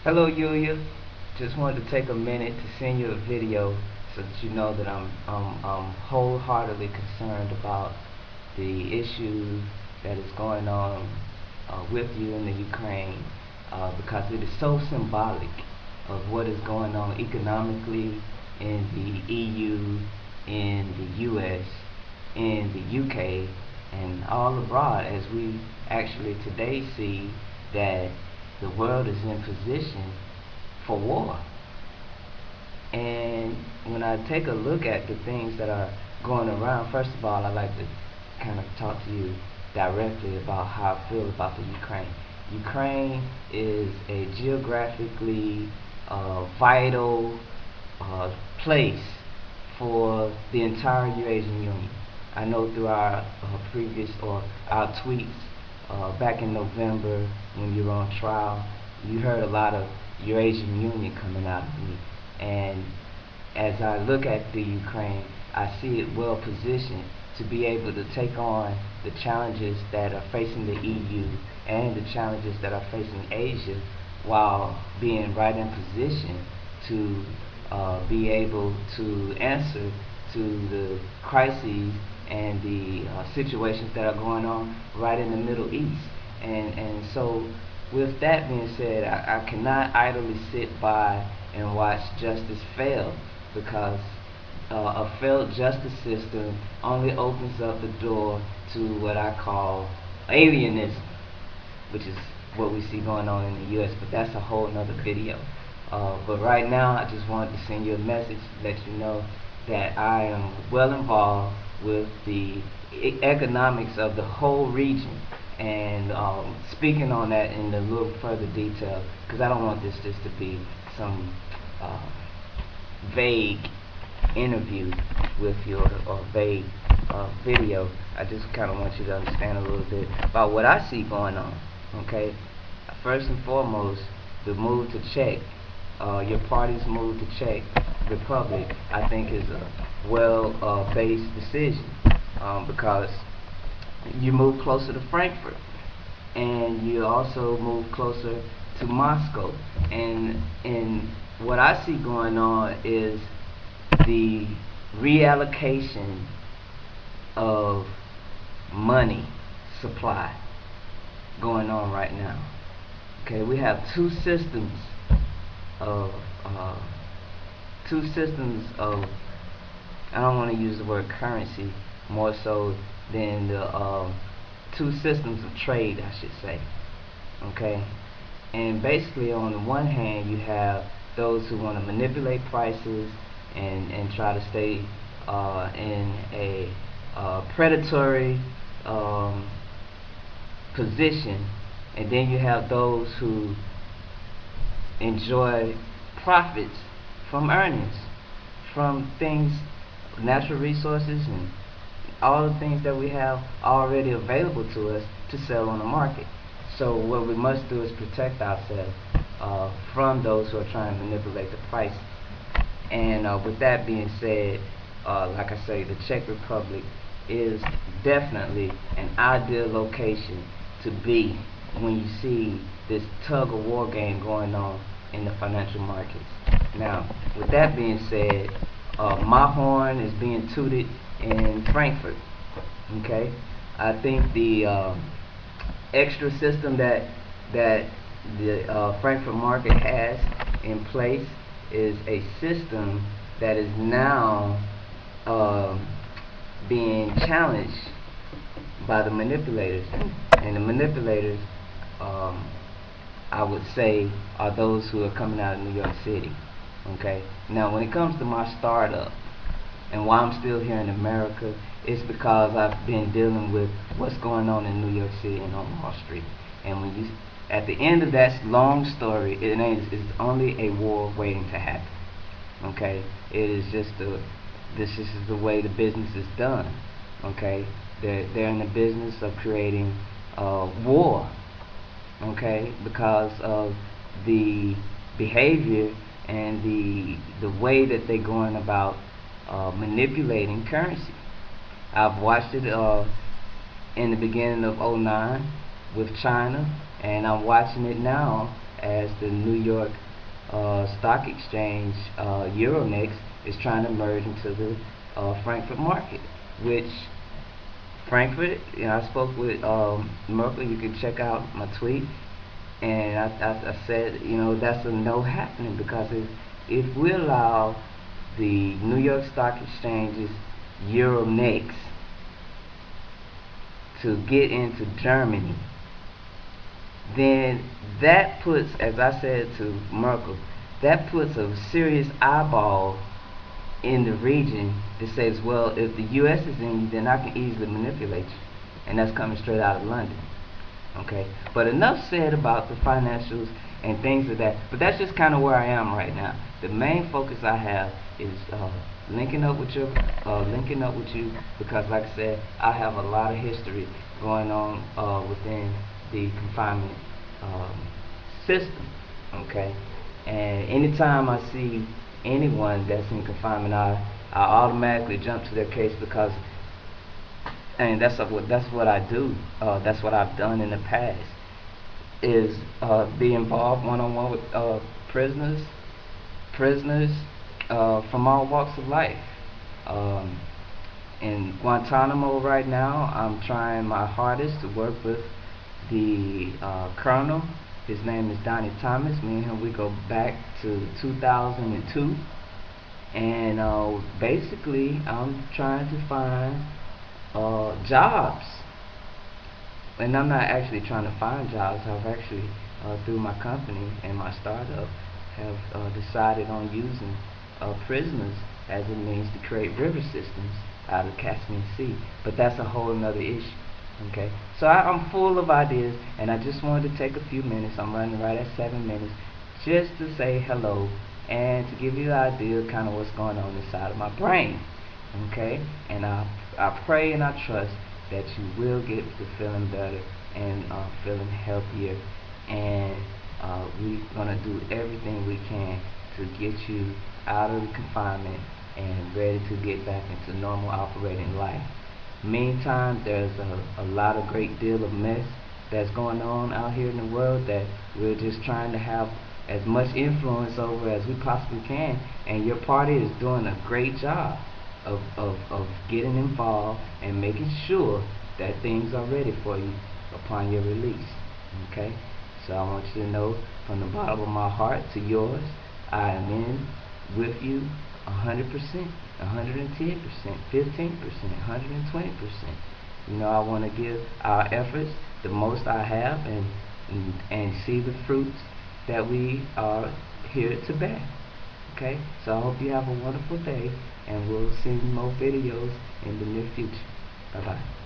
Hello, Yulia. Just wanted to take a minute to send you a video so that you know that I'm wholeheartedly concerned about the issues that is going on with you in the Ukraine, because it is so symbolic of what is going on economically in the EU, in the US, in the UK, and all abroad, as we actually today see that the world is in position for war. And when I take a look at the things that are going around, first of all, I'd like to kind of talk to you directly about how I feel about the Ukraine. Ukraine is a geographically vital place for the entire Eurasian Union. I know through our previous or our tweets back in November when you were on trial, you heard a lot of Eurasian Union coming out of me. And as I look at the Ukraine, I see it well positioned to be able to take on the challenges that are facing the EU and the challenges that are facing Asia, while being right in position to be able to answer to the crises and the situations that are going on right in the Middle East. And so with that being said, I cannot idly sit by and watch justice fail, because a failed justice system only opens up the door to what I call alienism, which is what we see going on in the US, but that's a whole nother video. But right now, I just wanted to send you a message to let you know that I am well involved with the economics of the whole region, and speaking on that in a little further detail, because I don't want this just to be some vague interview with you, or vague video. I just kind of want you to understand a little bit about what I see going on. Okay, first and foremost, the move to Czech, your party's move to Czech Republic, I think is a well-based decision, because you move closer to Frankfurt, and you also move closer to Moscow. And what I see going on is the reallocation of money supply going on right now. Okay, we have two systems of I don't want to use the word currency, more so than the two systems of trade, I should say. Okay, and basically on the one hand, you have those who want to manipulate prices and try to stay in a predatory position, and then you have those who enjoy profits from earnings, from things, natural resources, and all the things that we have already available to us to sell on the market. So what we must do is protect ourselves from those who are trying to manipulate the price. And with that being said, like I say, the Czech Republic is definitely an ideal location to be when you see this tug of war game going on in the financial markets. Now, with that being said, my horn is being tooted in Frankfurt. Okay, I think the extra system that the Frankfurt market has in place is a system that is now being challenged by the manipulators, and the manipulators, I would say, are those who are coming out of New York City. Okay, now when it comes to my startup and why I'm still here in America, it's because I've been dealing with what's going on in New York City and on Wall Street. And when you, at the end of that long story, it's only a war waiting to happen. Okay, it is just this is the way the business is done. Okay, they're in the business of creating war. Okay, because of the behavior and the way that they're going about manipulating currency. I've watched it in the beginning of '09 with China, and I'm watching it now as the New York Stock Exchange, Euronext is trying to merge into the Frankfurt market, which Frankfurt, I spoke with Merkel. You can check out my tweet, and I said, that's a no happening, because if we allow the New York Stock Exchange's Euronext to get into Germany, then that puts, as I said to Merkel, that puts a serious eyeball in the region that says, well, if the U.S. is in you, then I can easily manipulate you. And that's coming straight out of London. Okay? But enough said about the financials and things of that. But that's just kind of where I am right now. The main focus I have is linking up with you, because, like I said, I have a lot of history going on within the confinement system. Okay? And anytime I see anyone that's in confinement, I automatically jump to their case, because, and that's what I do. That's what I've done in the past, is be involved one-on-one with prisoners from all walks of life. In Guantanamo right now, I'm trying my hardest to work with the colonel. His name is Donnie Thomas. Me and him, we go back to 2002. And basically, I'm trying to find jobs. And I'm not actually trying to find jobs. I've actually, through my company and my startup, have decided on using prisoners as a means to create river systems out of the Caspian Sea. But that's a whole nother issue. Okay, so I'm full of ideas, and I just wanted to take a few minutes. I'm running right at 7 minutes, just to say hello and to give you an idea of kind of what's going on inside of my brain. Okay, and I pray and I trust that you will get to feeling better and feeling healthier, and we're gonna do everything we can to get you out of the confinement and ready to get back into normal operating life. Meantime, there's a lot of great deal of mess that's going on out here in the world that we're just trying to have as much influence over as we possibly can, and your party is doing a great job of getting involved and making sure that things are ready for you upon your release. Okay? So I want you to know, from the bottom of my heart to yours, I am in with you 100%, 110%, 15%, 120%. I want to give our efforts the most I have, and see the fruits that we are here to bear. Okay? So I hope you have a wonderful day, and we'll see more videos in the near future. Bye-bye.